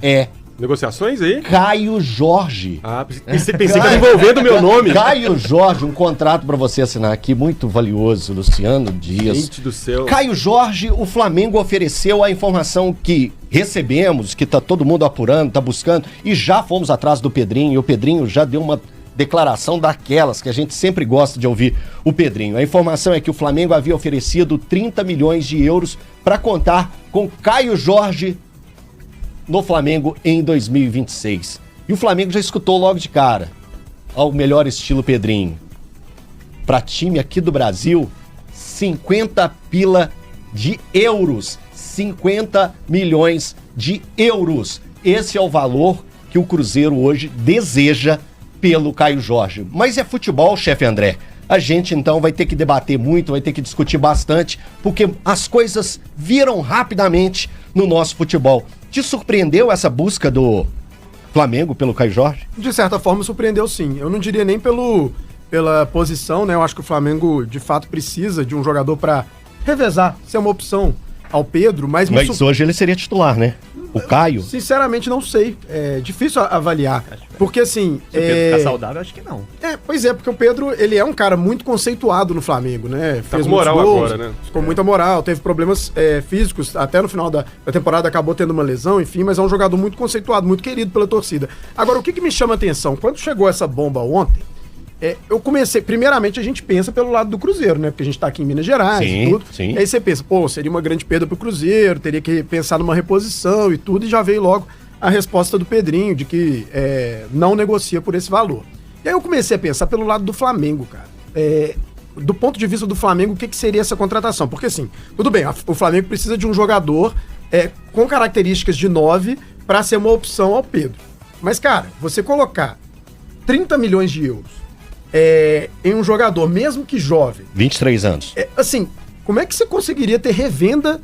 É. Negociações aí? Caio Jorge. Pensei que estava envolvendo o meu nome. Caio Jorge, um contrato para você assinar aqui, muito valioso, Luciano Dias. Gente do céu. Caio Jorge, o Flamengo ofereceu a informação que recebemos, que tá todo mundo apurando, tá buscando, e já fomos atrás do Pedrinho, e o Pedrinho já deu uma declaração daquelas que a gente sempre gosta de ouvir o Pedrinho. A informação é que o Flamengo havia oferecido 30 milhões de euros para contar com Caio Jorge no Flamengo em 2026. E o Flamengo já escutou logo de cara, ao melhor estilo Pedrinho. Para time aqui do Brasil, 50 pila de euros. 50 milhões de euros. Esse é o valor que o Cruzeiro hoje deseja pelo Caio Jorge. Mas é futebol, chefe André. A gente então vai ter que debater muito, vai ter que discutir bastante, porque as coisas viram rapidamente no nosso futebol. Te surpreendeu essa busca do Flamengo pelo Caio Jorge? De certa forma surpreendeu sim. Eu não diria nem pela posição, né? Eu acho que o Flamengo de fato precisa de um jogador para revezar, ser uma opção ao Pedro, mas hoje ele seria titular, né? O Caio? Sinceramente não sei. É difícil avaliar. Porque assim... Se o Pedro ficar saudável, acho que não. Pois é, porque o Pedro, ele é um cara muito conceituado no Flamengo, né? Tá com moral gols, agora, né? Com muita moral, teve problemas físicos, até no final da temporada acabou tendo uma lesão, enfim, mas é um jogador muito conceituado, muito querido pela torcida. Agora, o que me chama a atenção? Quando chegou essa bomba ontem, eu comecei, primeiramente a gente pensa pelo lado do Cruzeiro, né? Porque a gente tá aqui em Minas Gerais e tudo. Sim. E aí você pensa, seria uma grande perda pro Cruzeiro, teria que pensar numa reposição e tudo, e já veio logo a resposta do Pedrinho, de que não negocia por esse valor. E aí eu comecei a pensar pelo lado do Flamengo, cara. Do ponto de vista do Flamengo, o que seria essa contratação? Porque assim, tudo bem, o Flamengo precisa de um jogador com características de 9 para ser uma opção ao Pedro. Mas, cara, você colocar 30 milhões de euros em um jogador, mesmo que jovem... 23 anos. Assim, como é que você conseguiria ter revenda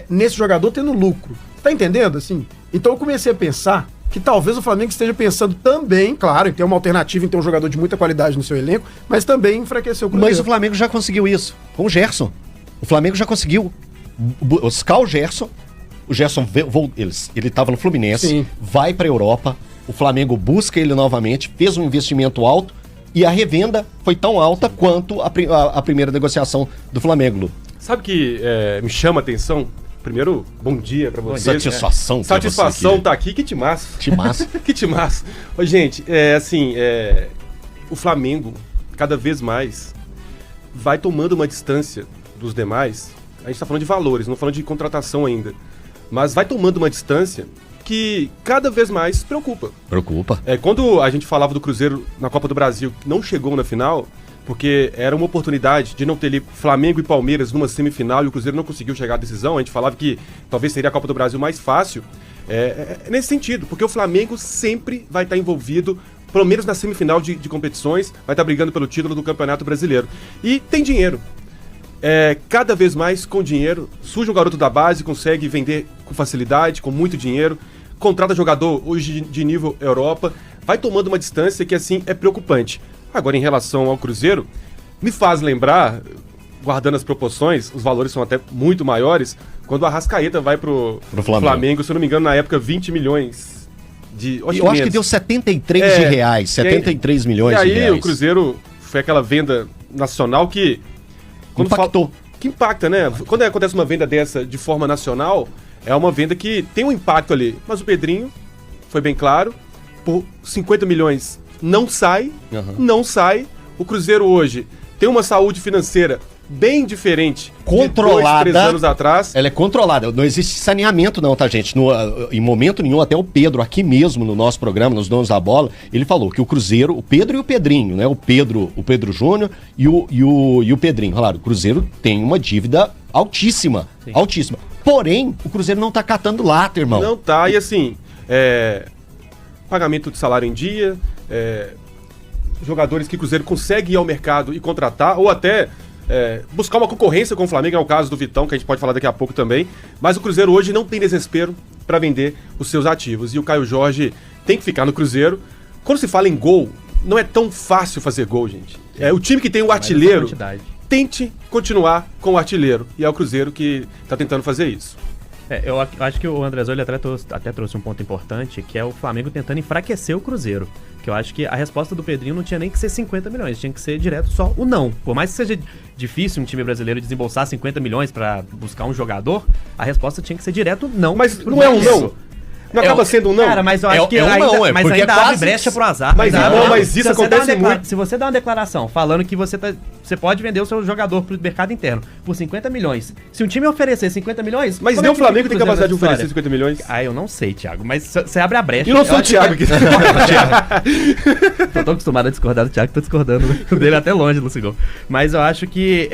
nesse jogador tendo lucro? Tá entendendo? Assim, então eu comecei a pensar que talvez o Flamengo esteja pensando também, claro, em ter uma alternativa, em ter um jogador de muita qualidade no seu elenco, mas também enfraquecer o Cruzeiro. Mas o Flamengo já conseguiu isso, com o Gerson. O Flamengo já conseguiu buscar o Gerson. O Gerson, ele estava no Fluminense, Sim. Vai pra Europa, o Flamengo busca ele novamente, fez um investimento alto, e a revenda foi tão alta quanto a primeira negociação do Flamengo, Lu. Sabe que me chama a atenção? Primeiro, bom dia pra vocês. Satisfação. Satisfação tá aqui, que timaço. Timaço. Que timaço. Ô, gente, o Flamengo, cada vez mais, vai tomando uma distância dos demais. A gente tá falando de valores, não falando de contratação ainda. Mas vai tomando uma distância que cada vez mais preocupa. Quando a gente falava do Cruzeiro na Copa do Brasil, que não chegou na final, porque era uma oportunidade de não ter ali Flamengo e Palmeiras numa semifinal e o Cruzeiro não conseguiu chegar à decisão, a gente falava que talvez seria a Copa do Brasil mais fácil, nesse sentido, porque o Flamengo sempre vai estar envolvido, pelo menos na semifinal de competições, vai estar brigando pelo título do Campeonato Brasileiro. E tem dinheiro. Cada vez mais com dinheiro, surge um garoto da base, consegue vender com facilidade, com muito dinheiro, contrata jogador hoje de nível Europa, vai tomando uma distância que assim é preocupante. Agora, em relação ao Cruzeiro, me faz lembrar, guardando as proporções, os valores são até muito maiores, quando o Arrascaeta vai pro Flamengo, se eu não me engano, na época 20 milhões de... Eu acho que deu 73 de reais, 73 milhões de reais. E aí o Cruzeiro foi aquela venda nacional que... Impactou. Que impacta, né? Quando acontece uma venda dessa de forma nacional, é uma venda que tem um impacto ali. Mas o Pedrinho, foi bem claro, por 50 milhões não sai, não sai. O Cruzeiro hoje tem uma saúde financeira bem diferente controlada, de 2, 3 anos atrás. Ela é controlada, não existe saneamento não, tá, gente? Em momento nenhum, até o Pedro, aqui mesmo no nosso programa, nos Donos da Bola, ele falou que o Cruzeiro, o Pedro e o Pedrinho, né? O Pedro Júnior e o Pedrinho. Claro, o Cruzeiro tem uma dívida altíssima, altíssima. Porém, o Cruzeiro não tá catando lata, irmão. Não tá, e assim, pagamento de salário em dia, jogadores que o Cruzeiro consegue ir ao mercado e contratar, ou até buscar uma concorrência com o Flamengo, é o caso do Vitão, que a gente pode falar daqui a pouco também, mas o Cruzeiro hoje não tem desespero para vender os seus ativos, e o Caio Jorge tem que ficar no Cruzeiro. Quando se fala em gol, não é tão fácil fazer gol, gente. O time que tem o artilheiro, tente continuar com o artilheiro, e é o Cruzeiro que tá tentando fazer isso. Eu acho que o André Zoli até trouxe um ponto importante, que é o Flamengo tentando enfraquecer o Cruzeiro. Que eu acho que a resposta do Pedrinho não tinha nem que ser 50 milhões, tinha que ser direto só o não. Por mais que seja difícil um time brasileiro desembolsar 50 milhões pra buscar um jogador, a resposta tinha que ser direto não. Mas não é um não? Não acaba sendo um não? Cara, mas eu acho que um ainda, não, mas porque ainda abre brecha pro azar. Mas isso acontece muito. Se você dá uma declaração falando que você pode vender o seu jogador pro mercado interno por 50 milhões, se um time oferecer 50 milhões... Mas nem o Flamengo tem capacidade de oferecer 50 milhões? Eu não sei, Thiago, mas você abre a brecha... E não sou o Thiago aqui. Tô tão acostumado a discordar do Thiago, tô discordando dele até longe, Lucigol. Mas eu acho que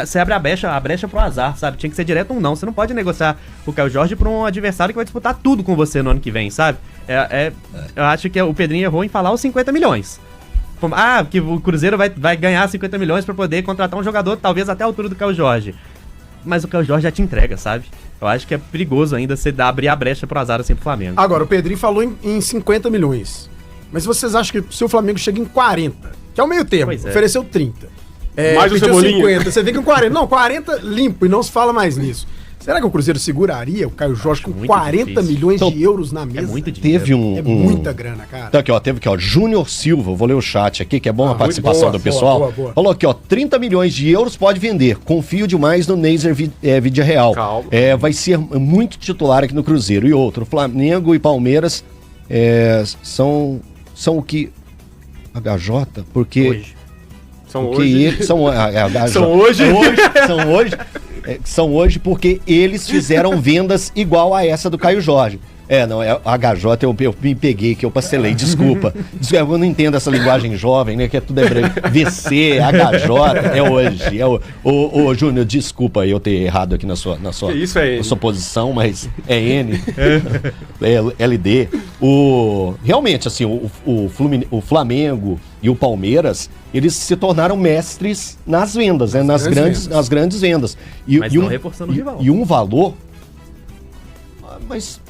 você abre a brecha pro azar, sabe? Tinha que ser direto um não. Você não pode negociar o Caio Jorge pra um adversário que vai disputar tudo com você no ano que vem, sabe? Eu acho que o Pedrinho errou em falar os 50 milhões. Que o Cruzeiro vai ganhar 50 milhões pra poder contratar um jogador, talvez até a altura do Caio Jorge. Mas o Caio Jorge já te entrega, sabe? Eu acho que é perigoso ainda você abrir a brecha pro azar assim pro Flamengo. Agora, o Pedrinho falou em 50 milhões. Mas vocês acham que se o Flamengo chega em 40, que é o meio termo, ofereceu 30. Mais o Cebolinha. 50, você vem com 40. Não, 40 limpo e não se fala mais nisso. Será que o Cruzeiro seguraria o Caio Jorge com 40 difícil. milhões de euros na mesa? É muito dinheiro. Teve muita grana, cara. Então, teve aqui, ó, Júnior Silva, vou ler o chat aqui, que é bom a participação boa, do pessoal. boa. Falou aqui, ó, 30 milhões de euros pode vender. Confio demais no Neiser Vidia Real. Calma. Vai ser muito titular aqui no Cruzeiro. E outro, Flamengo e Palmeiras são o que... HJ? Porque... Hoje. São porque hoje. eles são HJ. São hoje? São hoje. São hoje porque eles fizeram vendas igual a essa do Caio Jorge. HJ eu me peguei, que eu parcelei, desculpa. Eu não entendo essa linguagem jovem, né? Que tudo é branco. VC, HJ, é hoje. Ô, Júnior, desculpa eu ter errado aqui na sua Isso é N. na sua posição, mas é N. É LD. Realmente, assim, o Flamengo e o Palmeiras, eles se tornaram mestres nas vendas, né? Nas grandes vendas. Mas não reforçando o rival. E um valor... Mas...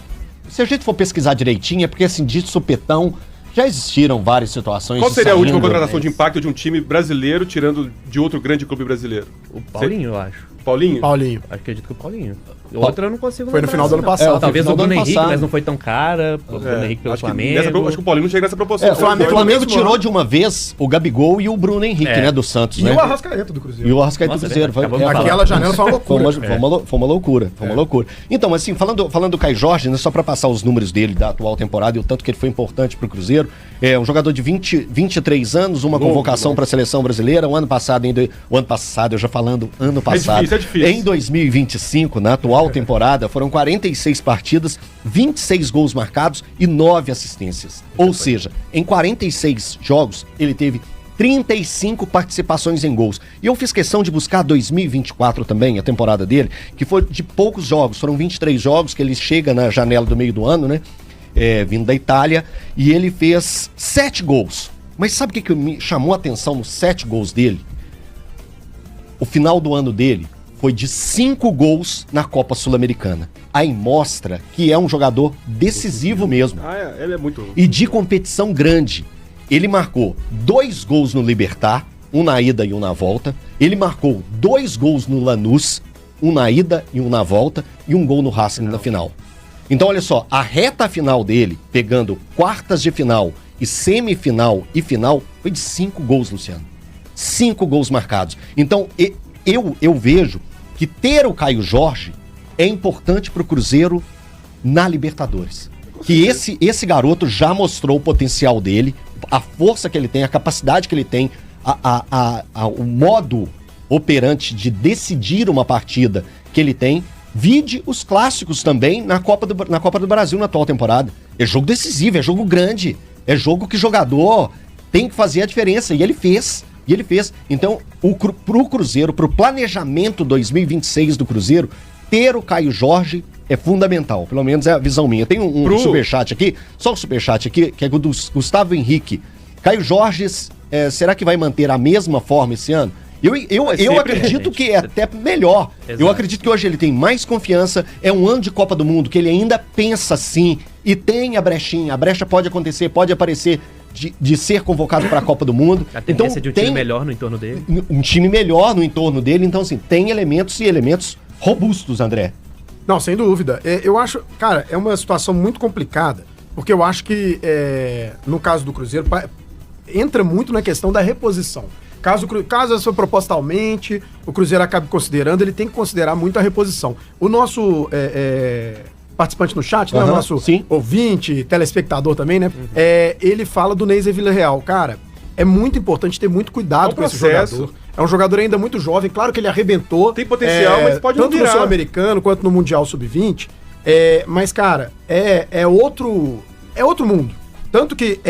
Se a gente for pesquisar direitinho, é porque assim, de supetão, já existiram várias situações. Qual seria a última contratação de impacto de um time brasileiro tirando de outro grande clube brasileiro? O Paulinho, eu acho. Paulinho? Acredito que o Paulinho. Outra eu não consigo Foi no final do ano passado. Talvez o Bruno Henrique, passado. mas não foi tão cara. O Bruno Henrique pelo Flamengo. Acho que o Paulinho não chega nessa proporção. O Flamengo tirou de uma vez o Gabigol e o Bruno Henrique, né, do Santos, né? E o Arrascaeta do Cruzeiro. E o Arrascaeta do Cruzeiro. Aquela janela foi uma loucura. Foi uma loucura. Então, assim, falando do Caio Jorge, né, só pra passar os números dele da atual temporada e o tanto que ele foi importante pro Cruzeiro, um jogador de 23 anos, uma convocação pra seleção brasileira. O ano passado, eu já falando ano passado. É difícil. Em 2025, na atual temporada, foram 46 partidas, 26 gols marcados e 9 assistências. Ou seja, em 46 jogos, ele teve 35 participações em gols. E eu fiz questão de buscar 2024 também, a temporada dele, que foi de poucos jogos. Foram 23 jogos que ele chega na janela do meio do ano, né? Vindo da Itália, e ele fez 7 gols. Mas sabe o que me chamou a atenção nos 7 gols dele? O final do ano dele foi de 5 gols na Copa Sul-Americana. Aí mostra que é um jogador decisivo mesmo. Ele é muito... E de competição grande. Ele marcou 2 gols no Libertad, um na ida e um na volta. Ele marcou 2 gols no Lanús, um na ida e um na volta, e um gol no Racing na final. Então, olha só, a reta final dele, pegando quartas de final e semifinal e final, foi de 5 gols, Luciano. 5 gols marcados. Então, eu vejo que ter o Caio Jorge é importante para o Cruzeiro na Libertadores. Que esse garoto já mostrou o potencial dele, a força que ele tem, a capacidade que ele tem, o modo operante de decidir uma partida que ele tem. Vide os clássicos também na Copa do Brasil na atual temporada. É jogo decisivo, é jogo grande, é jogo que jogador tem que fazer a diferença, e ele fez. Então, pro Cruzeiro, pro planejamento 2026 do Cruzeiro, ter o Caio Jorge é fundamental. Pelo menos é a visão minha. Tem um superchat aqui, só um superchat aqui, que é do Gustavo Henrique. Caio Jorge, será que vai manter a mesma forma esse ano? Eu acredito que é até melhor. Exato. Eu acredito que hoje ele tem mais confiança, é um ano de Copa do Mundo, que ele ainda pensa assim, e tem a brechinha. A brecha pode acontecer, pode aparecer de ser convocado para a Copa do Mundo. A tendência de um time melhor no entorno dele. Um time melhor no entorno dele. Então, assim, tem elementos robustos, André. Não, sem dúvida. Eu acho, cara, é uma situação muito complicada, porque eu acho que, no caso do Cruzeiro, entra muito na questão da reposição. Caso essa propositalmente, o Cruzeiro acabe considerando, ele tem que considerar muito a reposição. O nosso participante no chat, né, o nosso ouvinte, telespectador também, né, ele fala do Neiser Villarreal. Cara, é muito importante ter muito cuidado com esse jogador. É um jogador ainda muito jovem, claro que ele arrebentou. Tem potencial, mas pode não virar. Tanto no Sul-Americano quanto no Mundial Sub-20. Mas, cara, é outro mundo. Tanto que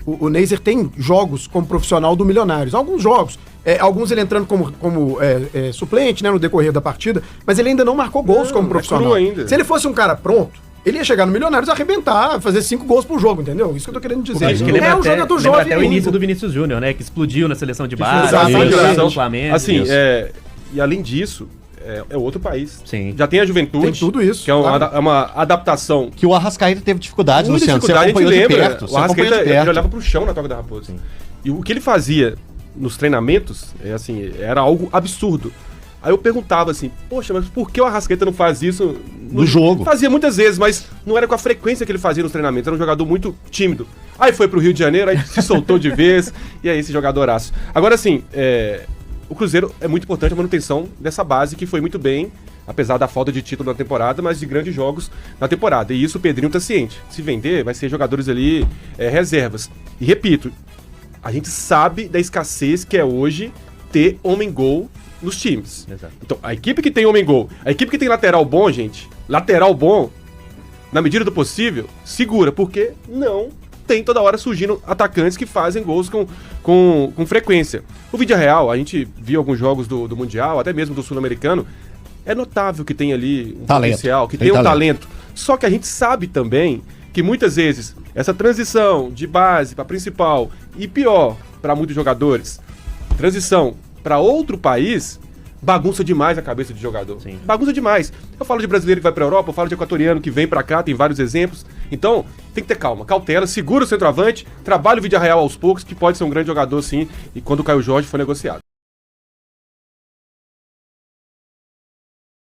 o Neiser tem jogos como profissional do Milionários. Alguns jogos. Alguns ele entrando como suplente, né, no decorrer da partida, mas ele ainda não marcou gols como profissional. Se ele fosse um cara pronto, ele ia chegar no Milionários, arrebentar, fazer 5 gols por jogo, entendeu? Isso que eu tô querendo dizer. Acho que um jogador jovem. Até o início do Vinícius Júnior, né? Que explodiu na seleção de base, do Flamengo. Assim, e além disso, é outro país. Sim. Já tem a juventude. Tem tudo isso. Que é uma adaptação. Que o Arrascaeta teve dificuldade, Muita Luciano. dificuldade, Você acompanhou a gente lembra. de perto. O Arrascaeta, ele olhava pro chão na Toca da Raposa. Sim. E o que ele fazia nos treinamentos, era algo absurdo. Aí eu perguntava assim, poxa, mas por que o Arrascaeta não faz isso no jogo? Fazia muitas vezes, mas não era com a frequência que ele fazia nos treinamentos. Era um jogador muito tímido. Aí foi pro Rio de Janeiro, aí se soltou de vez, e aí esse jogadoraço. Agora, assim, o Cruzeiro é muito importante a manutenção dessa base, que foi muito bem, apesar da falta de título na temporada, mas de grandes jogos na temporada. E isso o Pedrinho tá ciente. Se vender, vai ser jogadores ali reservas. E repito, a gente sabe da escassez que é hoje ter homem-gol nos times. Exato. Então, a equipe que tem homem-gol, a equipe que tem lateral bom, gente, lateral bom, na medida do possível, segura, porque não tem toda hora surgindo atacantes que fazem gols com frequência. O Villarreal, a gente viu alguns jogos do Mundial, até mesmo do Sul-Americano, é notável que tem ali um potencial, que tem um talento. Só que a gente sabe também que muitas vezes essa transição de base para principal, e pior, para muitos jogadores, transição para outro país, bagunça demais a cabeça de jogador. Sim. Bagunça demais. Eu falo de brasileiro que vai pra Europa, eu falo de equatoriano que vem pra cá, tem vários exemplos. Então, tem que ter calma, cautela, segura o centroavante, trabalha o Villarreal aos poucos, que pode ser um grande jogador sim, e quando o Caio Jorge for negociado.